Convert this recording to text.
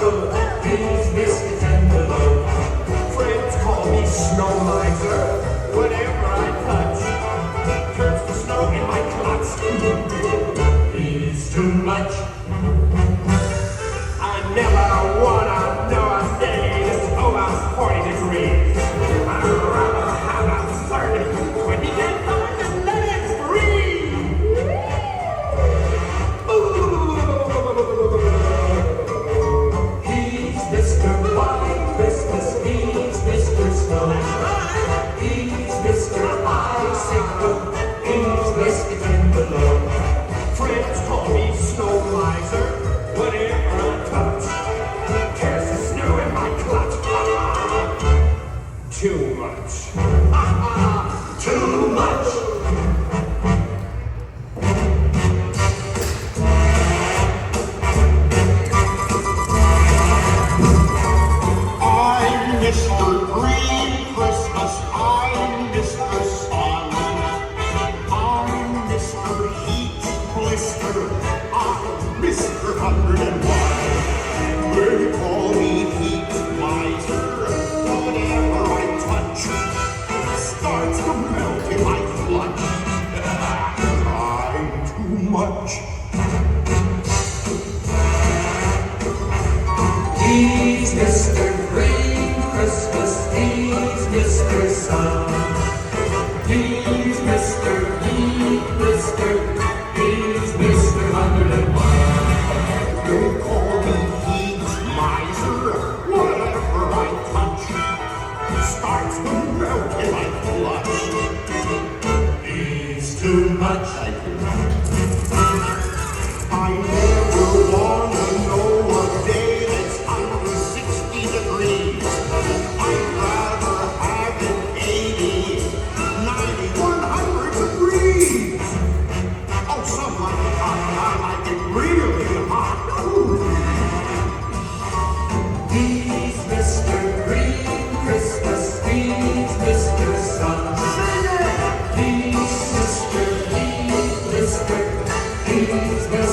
good. He's Mr. Tenderloin. Friends call me Snow Miser. Whatever I touch turns to snow in my clutch. He's too much. I never wanna know a day that's over 40 degrees. I'd rather have a 30 when he gets going and let it breathe. He's Mr. White Christmas. He's Mr. Snow. He's Mr. Icicle. He's Mr. Timberlake. Friends call me Snow Miser. Whatever I touch tears the snow in my clutch. Too much. Too much. I'm Mr. Green Christmas. I'm Mr. Sun. I'm Mr. Heat Blister. I'm Mr. 101. They call me Heat Miser. Whatever I touch starts to melt in my clutch. I'm too much. He's Mr. Green Christmas. He's Mr. Sun. He's Mr. Heat Blister. He's Mr. 101. They call me Heat Miser. Whatever I touch starts to melt in my clutch. He's too much. I never wanna know a day that's under 60 degrees. I'd rather have it 80, 90, 100 degrees. Oh, somebody hot. I like it really hot. Ooh. He's Mr. Green Christmas. He's Mr. Sun. He's Mr. Heat Blister. He's Mr.